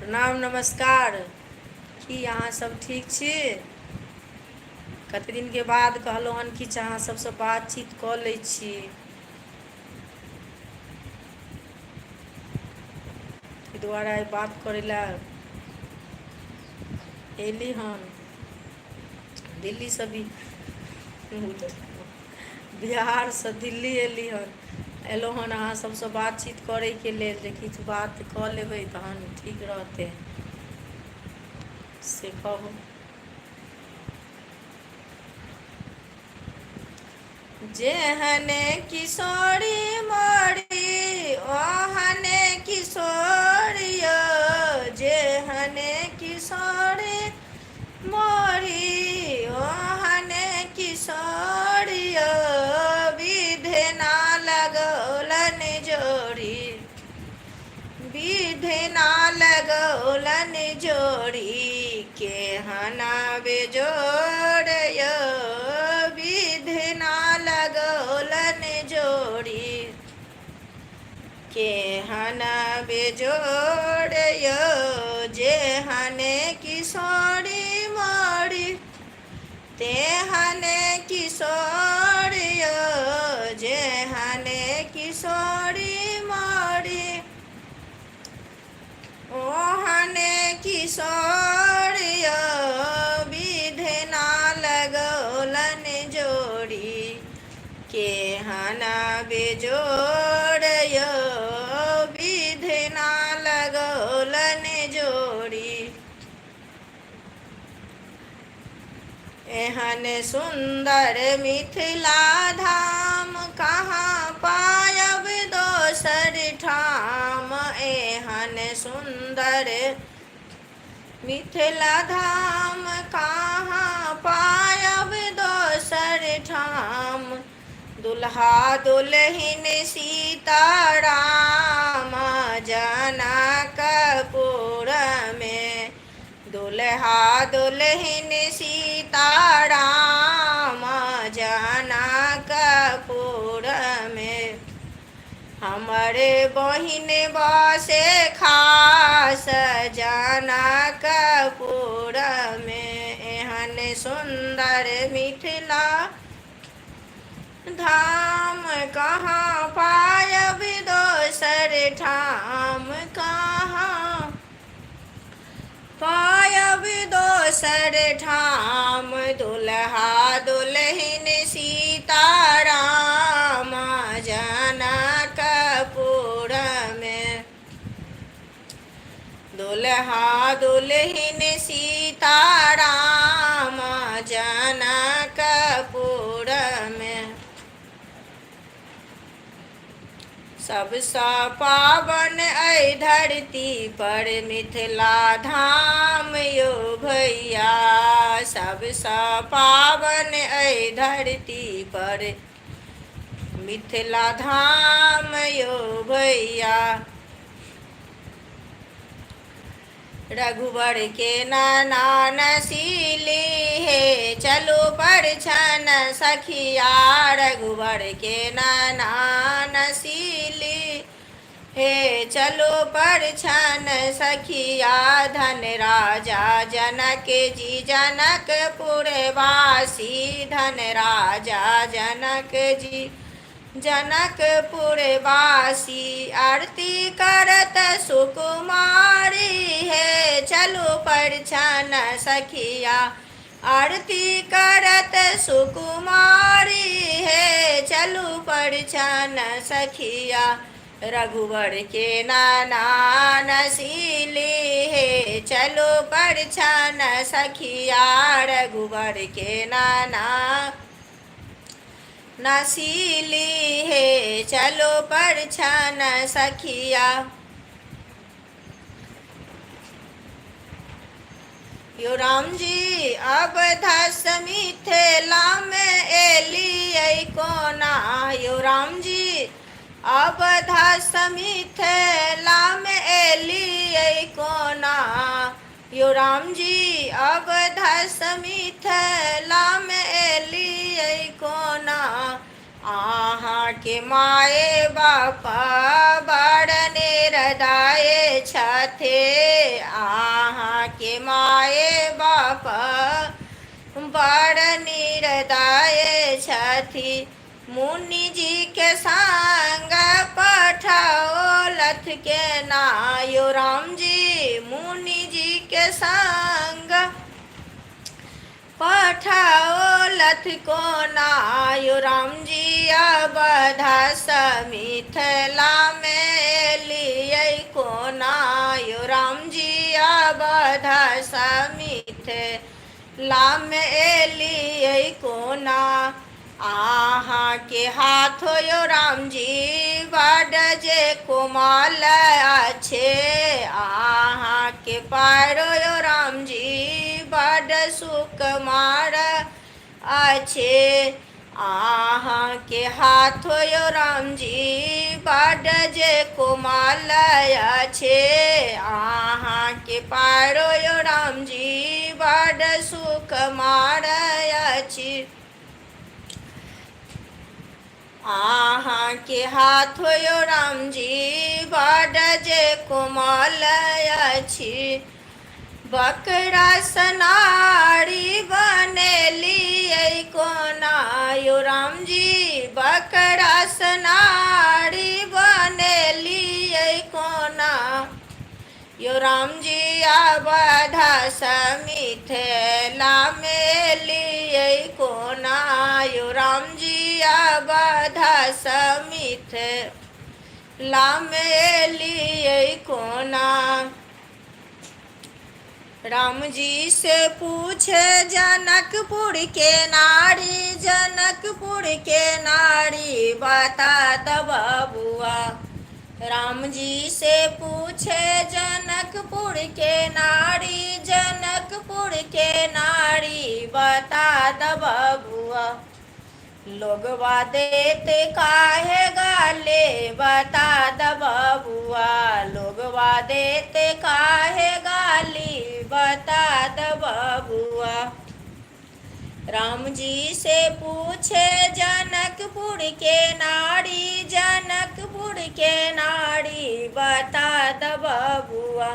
प्रणाम नमस्कार। की अहाँ सब ठीक छी? कते दिन के बाद कहलहुँ हन कि अहाँ सबसँ बातचीत कऽ लै छी। ताहि दुआरे आइ बात करै लए अयली हन। दिल्लीसँ भी बिहारसँ दिल्ली अयली हन। एलहुँ हन अहाँ सबसँ बातचीत करैके लेल जे किछु बात कऽ लेबै तहन ठीक रहतै से कहू। जेहने किशोरी मोरी ओहने किशोरियो, जेहने किशोरी मोरी ओहने किशोरियो, विधे ना लगौलन जोड़ी, विधे ना लगौलन जोड़ी, केहना बेजोड़यो, विधे ना लगौलन जोड़ी, केहना बेजोड़यो, जेहने किशोरी मोरी तेहने किशोरियो, जेहने किशोरी मोरी ओहने किशोरियो, विधे ना लगौलन जोड़ी, केहना बेजोड़यो, विधे ना लगौलन जोड़ी। एहन सुंदर मिथिला धाम कहाँ पायब दोसर ठाम, एहन सुंदर मिथिला धाम कहाँ पायब दोसर ठाम, दुल्हा दुल्हिन सीताराम जनकपुर में, दुल्हा दुल्हिन सीताराम जनकपुर में, हमरे बहिन बसे खास जनकपुर में, एहन सुंदर मिथिला धाम कहाँ पायब दोसर ठाम, कहाँ पायब दोसर ठाम, दुल्हा दुल्हिन सीताराम जनकपुर में, दुल्हा दुल्हिन सीताराम जनकपुर में, सबसँ पावन अइ धरती पर मिथिला धाम यो भैया, सबसँ पावन अइ धरती पर मिथिला धाम यो भैया, रघुवर के नैना नसीली हे चलो परछन सखिया, रघुवर के नैना नसीली हे चलो परछन सखिया, धन राजा जनक जी जनकपुर वासी, धन राजा जनक जी जनकपुर वासी, आरती करत सुकुमारी हे चलो परछन सखिया, आरती करत सुकुमारी हे चलो परछन सखिया, रघुवर के नैना नसीली हे चलो परछन सखिया, रघुवर के नैना नसीली हे चलो परछन सखिया। यो राम जी अब धस मिथिला में एलियै कोना, यो राम जी अब धस मिथिला में एलियै कोना, यो राम जी अब धस मिथिला में एलियै कोना, आहाँ के माए बापा बड़ निर्दय छथे। आहाँ के माए बापा बड़ निर्दय छथि। मुनि जी के संग पठाओलथ के नायो राम जी। मुनि जी के संग पठाओलथ को नायो राम जी। अवधा मिथिला में लिए को नायो राम जी। अवधा मिथिला में लिए को ना। आहाँ के हाथ यो राम जी बड़ जे कोमल अच्छे। आहाँ के पैरो यो राम जी बड़ सुकुमार अच्छे। आहाँ के हाथ यो राम जी बड़ जे कोमल अच्छे। आहाँ के पैरो यो राम जी बड़ सुकुमार अच्छे। आहाँ के हाथ यो राम जी बड़ जे कोमल अछि। बकरा सनारी बनेली को नायो राम जी। बकरा सनारी बनेली को ना यो राम जी। अवधा मिथिला में लिए को नायो राम जी। अवधा मिथिला में लिए को ना। राम जी से पूछे जनकपुर के नारी। जनकपुर के नारी बता द बबुआ। राम जी से पूछे जनकपुर के नारी। जनकपुर के नारी बता द बबुआ। लोगवा देते काहे गाले बता द बबुआ। लोगवा देते काहे गाली बता द बबुआ। राम जी से पूछे जनकपुर के नारी। जनकपुर के नारी बता द बबुआ।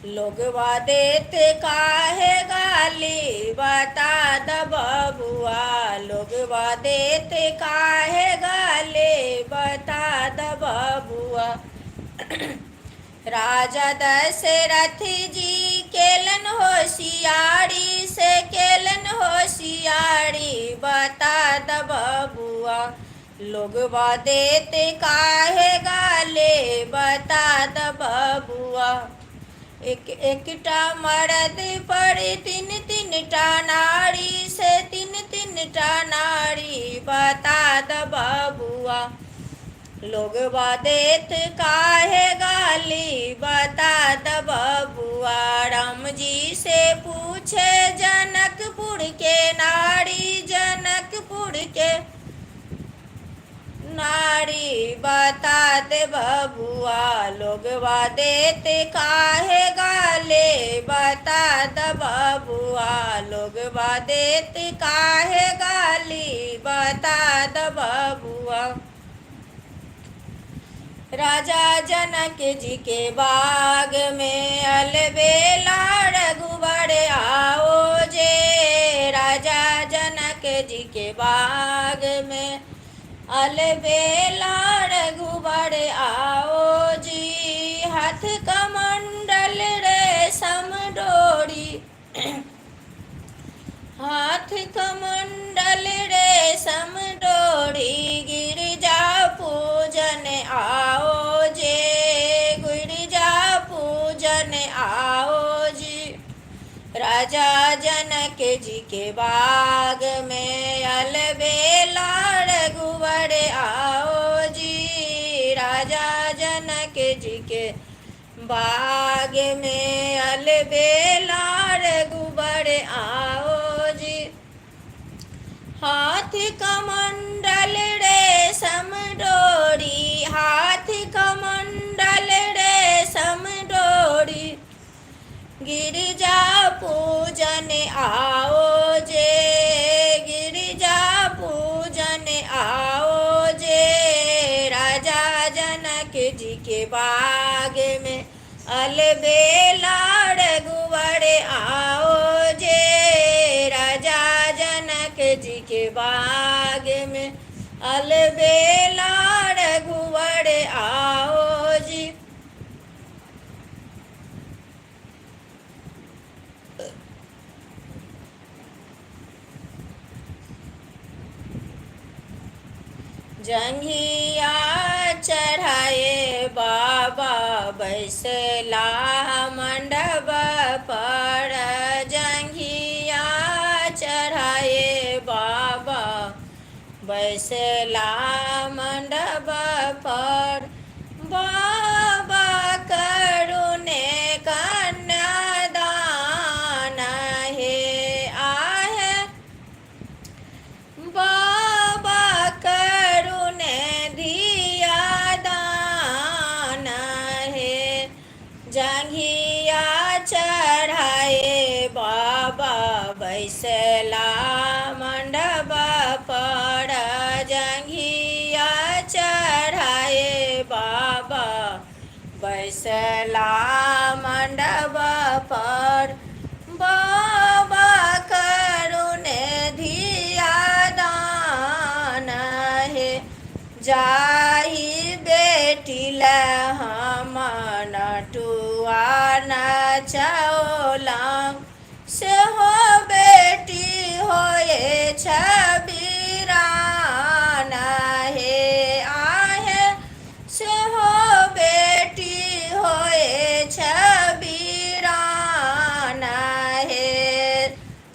लोगवा देते काहे गाली बता द बबुआ। लोगवा देते काहे गाले बता द बबुआ। राजा दशरथ जी केलन होशियारी से। केलन होशियारी बता द बबुआ। लोगवा देते काहे गाले बता द बबुआ। एकटा मर्द पर तीन तीनटा नारी से। तीन तीनटा नारी बता द बबुआ। लोगवा देत काहे गाली बता द बबुआ। राम जी से पूछे जनकपुर के नारी। जनकपुर के नारी बता दे बबुआ। लोगवा देते काहे गाले बता द बबुआ। लोगवा देते काहे गाली बता द बबुआ। राजा जनक जी के बाग में अलबेला रघुबर आओ जे। राजा जनक जी के बाग में अलबेला रघुबर आओ जी। हाथ कमंडल रेशम डोरी। हाथ कमंडल रेशम डोरी। गिरिजा पूजन आओ जे। गिरिजा पूजन आओ जी। राजा जनक जी के बाग में अलबेला रघुवर आओ जी। राजा जनक जी के बाग में अलबेला रघुवर आओ जी। हाथ कमंडल रेशम डोरी। हाथ कमंडल रेशम डोरी। गिरिजा पूजन आओ जे। गिरिजा पूजन के बाग में अलबेला रघुवर आओ जे। राजा जनक जी के बाग में अलबेला रघुवर आओ जी। जंघिया चढ़ाए बाबा बैसला मंडप पर। जंघिया चढ़ाए बाबा बैसला मंडप पर। बाबा करुणे कन्यादान हे आहे। बाबा करुणे धिया दान हे। जंघिया चढ़ाए बाबा बैसला मंडप पर। जंघिया चढ़ाए बाबा बैसला मंडप पर। बाबा करुणे धिया दान हे। जाहि बेटी हम नटुआ नचौलम। से हो बेटी होए छबीरान हे आहे। से हो बेटी होए छबीरान हे।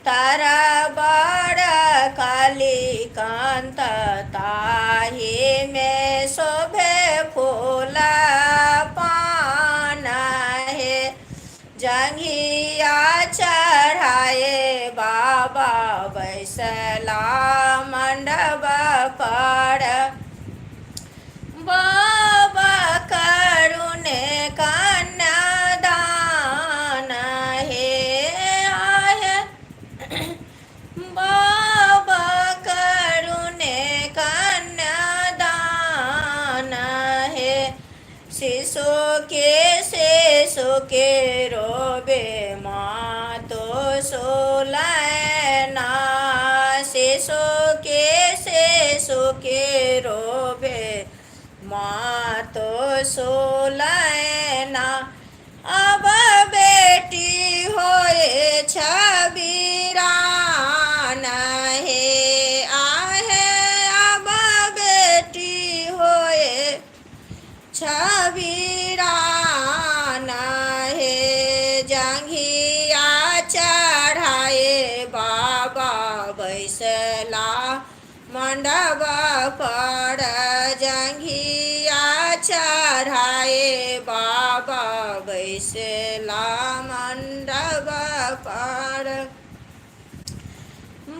तारा बड़ काली कांत ताहि में शोभे फूल पान हे। जंघिया चढ़ाए बाबा बैसला मंडप पर। बाबा करुणे कन्यादान हे आहे। बाबा करुणे कन्यादान हे। शिशु के रोबे माँ तो सोलैना। शिशु के रोबे माँ तो सोलैना। अब बेटी होए छबीरान हे आहे। अब बेटी होए छबीरान हे। जंघिया चढ़ाए बाबा बैसला मंडप पर। जंघिया चढ़ाए बाबा बैसला मंडप पर।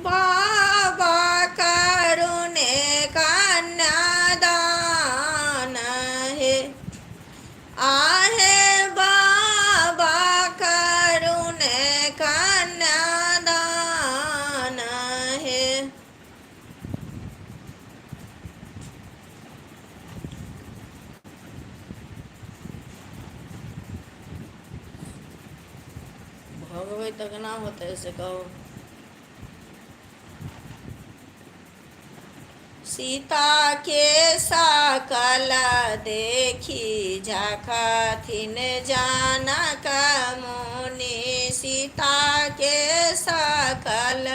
बाबा करुणे कन्यादान हे आहे। बाबा करुणे कन्यादान हे। भगवत तक ना होता ऐसे कहो। सीता के सकल देखी झखथिन जानक मुनि। सीता के सकल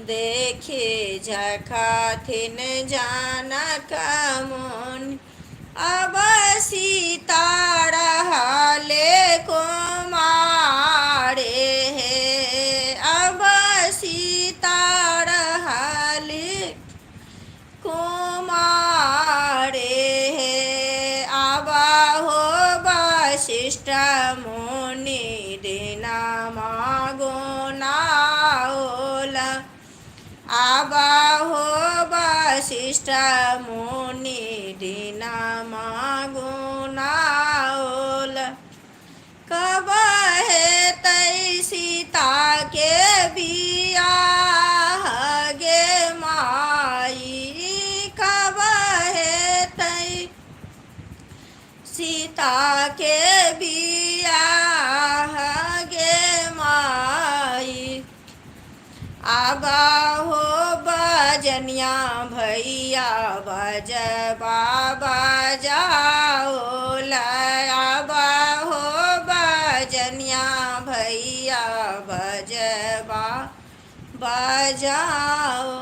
देखी झखथिन जानक मुनि। अब सीता रहले कुमारे हे। अब सीता रहले कुमारे हे। आबा हो वशिष्ठ मुनि दीना मागो नाओल। आबा हो वशिष्ठ मुनि दीना मागो नाओल। कब है तै सीता के बियाह गे माई। कब है तै सीता के बियाह गे माई। आबा हो बजनिया भैया बजबा बजाओ आबा हो बजनिया भैया बजबा बजाओ।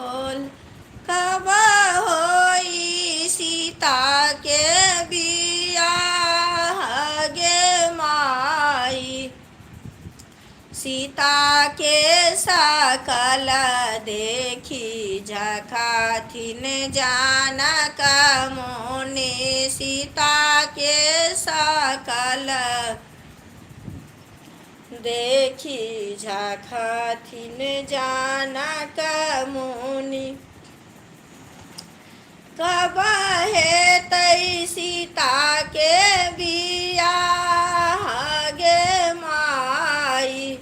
कब होई सीता के बियाह गे माई। सीता के सकल देखी झखाथिन जानक मोने। सीता के सकल देखी झखाथिन जानक मुनि। कब है तई सीता के बियाह गे माई।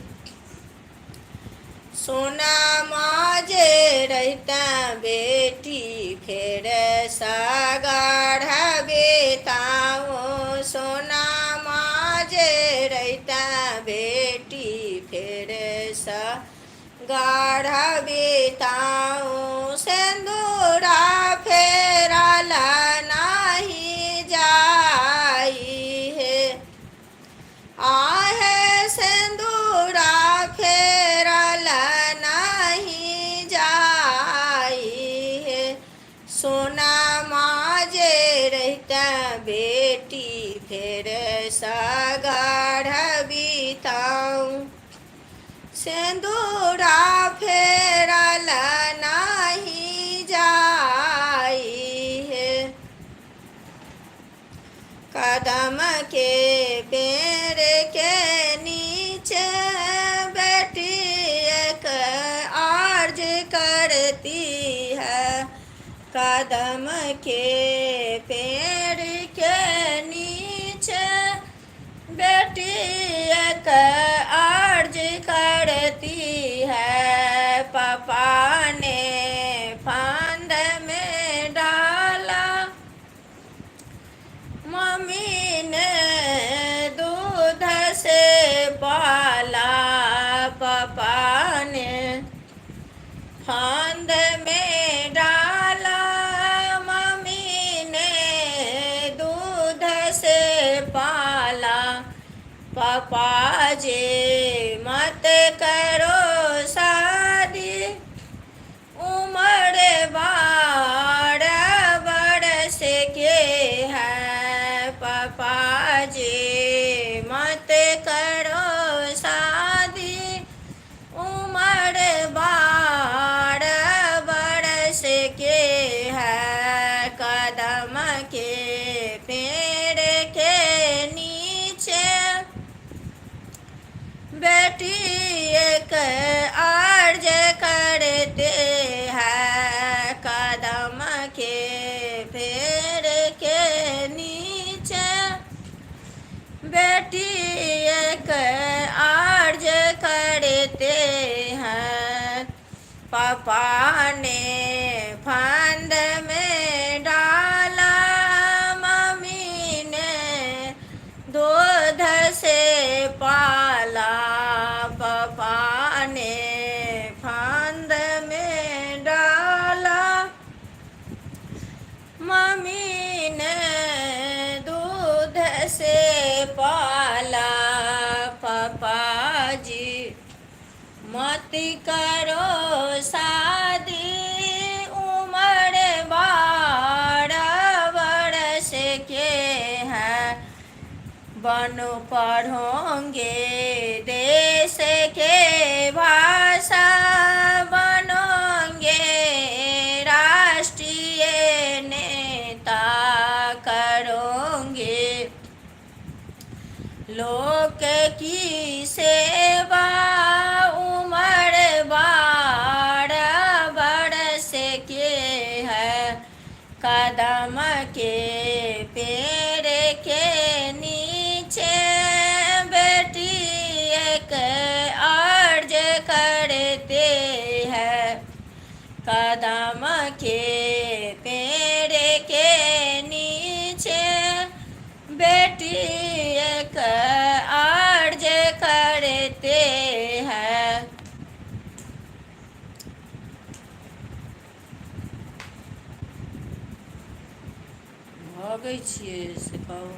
सोना माजे रहता बेटी फेर सगाढ़ बेताओ। सोना माजे रहता बेटी फेर सगाढ़ बेताओ। सिंदूरा फेरल नाही जाई है आहे सिंदूरा फेरल नहीं जाई है। सोना माजे रहता बेटी फेर सगाढ़ बीताऊं। सिंदूरा फेरल नहीं जाई है। कदम के पेड़ के नीचे बैठी एक आर्ज करती है। कदम के पेड़ के नीचे बेटी एक आर्ज करती है। पापा ने फांद में डाला मम्मी ने दूध से पाला। पापा ने फांद में डाला मम्मी ने दूध से पाला। पापा जी मत करो शादी उम्र बाड़ बरस के है। पापा जी मत करो शादी उम्र बाड़ बरस के है। कदम के पेड़ के नीचे बेटी एक आर्ज करते हैं। कदम के पेड़ के नीचे बेटी एक आर्ज करते हैं। पापा ने फांद में डाला मम्मी ने दूध से पाला। पापा ने फांद में डाला मम्मी ने दूध से पाला। पापा जी मत करो शादी उम्र बाड़ बरस के है। बनो पढ़ोगे देश के भाषा बनोगे राष्ट्रीय नेता करोगे। लोक की सेवा उम्र बाड़ बरस के है। कदम के पेड़ के नीचे बेटी एक अर्ज करते हैं। कदम के पेड़ के नीचे बेटी बेटी एक अर्ज करते हैं। भागै छियै से कहू।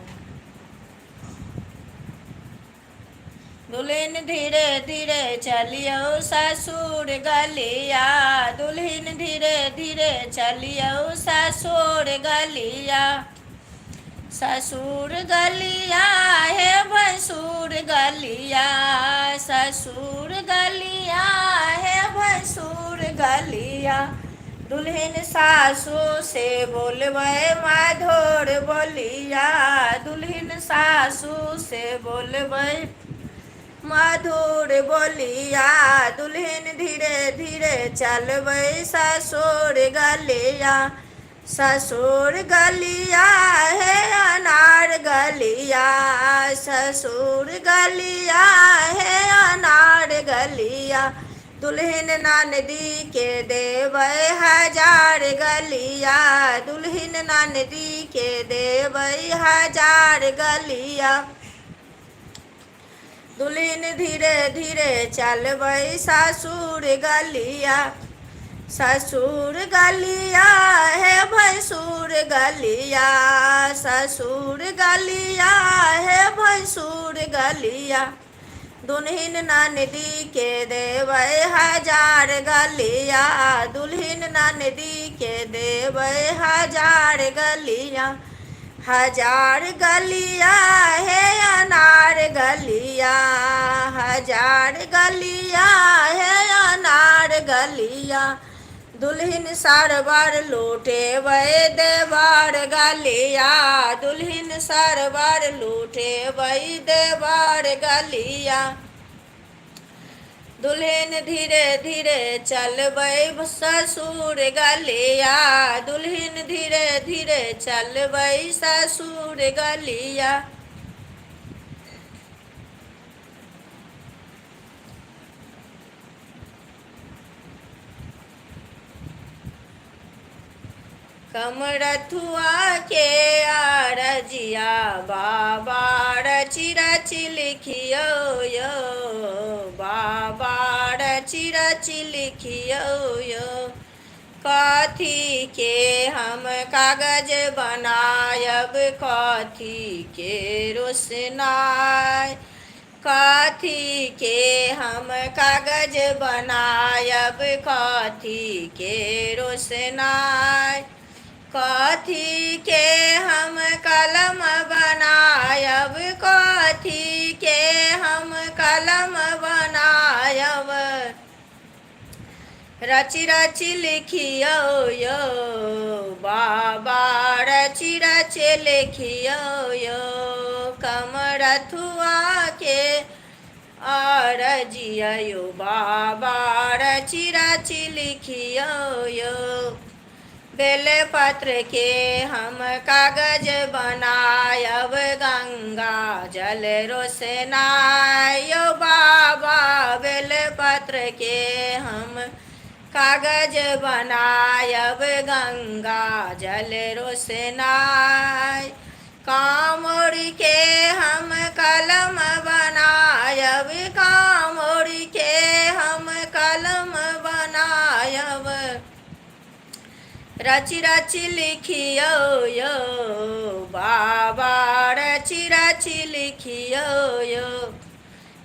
दुल्हन धीरे धीरे चलियो ससुर गलिया, दुल्हन धीरे धीरे चलियो ससुर गलिया। ससुर गलिया हे भसुर गलिया, ससुर गलिया हे भसुर गलिया। दुल्हन सासू से बोलबै मधुर बोलिया, दुल्हन सासू से बोलबै मधुर बोलिया। दुल्हन धीरे धीरे चलबै ससुर गलिया, ससुर गलिया हे अनार गलिया, ससुर गलिया हे अनार गलिया। दुल्हन ननदी के देबै हजार गलिया, दुल्हन ननदी के देबै हजार गलिया। दुल्हन धीरे धीरे चलबै ससुर गलिया, ससुर गलिया हे भसुर गलिया, ससुर गलिया हे भसुर गलिया। दुल्हन ननदी के देबै हजार गलिया, दुल्हन ननदी के देबै हजार गलिया। हजार गलिया हे अनार गलिया, हजार गलिया हे अनार गलिया। दुल्हन सरवर लूटेबै देवर गलिया, दुल्हन सरवर लूटेबै देवर गलिया। दुल्हन धीरे धीरे चलबै ससुर गलिया, दुल्हन धीरे धीरे चलबै ससुर गलिया। कमरथुआ के आरजिया बाबा रचि रचि लिखियो यो, बाबा रचि रचि लिखियो यो। कथी के हम कागज बनायब, कथी के रोशनाई, कथी के हम कागज बनायब, कथी के रोशनाई। कथी के हम कलम बनायब, कथी के हम कलम बनायब। रचि रचि लिखियो यो बाबा रचि रचि लिखियो यो। कमरथुआ के आरजिया यो बाबा रचि रचि लिखियो यो। बेलपत्र के हम कागज बनायब, गंगा जल रोशनाई यो बाबा। बेलपत्र के हम कागज बनायब, गंगा जल रोशनाई। कामोर के हम कलम बनायब, कामोर के हम कलम बनायब। रचि रचि लिखियो यो बाबा रचि रचि लिखियो यो।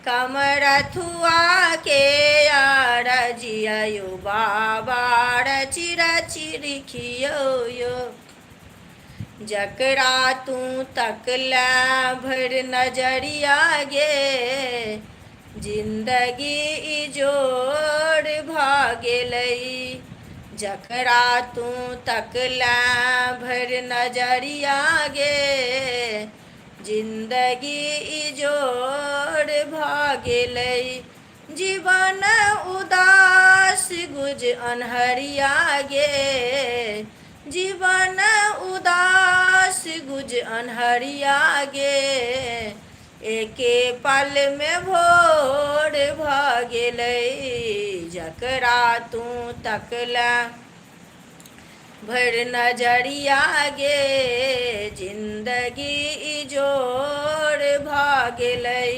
कमरथुआ के आरजिया यो बाबा रचि रचि लिखियो यो। जकरा तू तकला भर नजरिया गे, जिंदगी इजोड़ भागेलई। जकरा तू तकला भर नजरिया गे, जिंदगी इजोड़ भागेलई। जीवन उदास गुज अनहरिया गे, जीवन उदास गुज अनहरिया गे। एके पल में भोर भागेलई। जकरा तू तकला भरि नजरिया गे जिंदगी इजोर भऽ गेलै।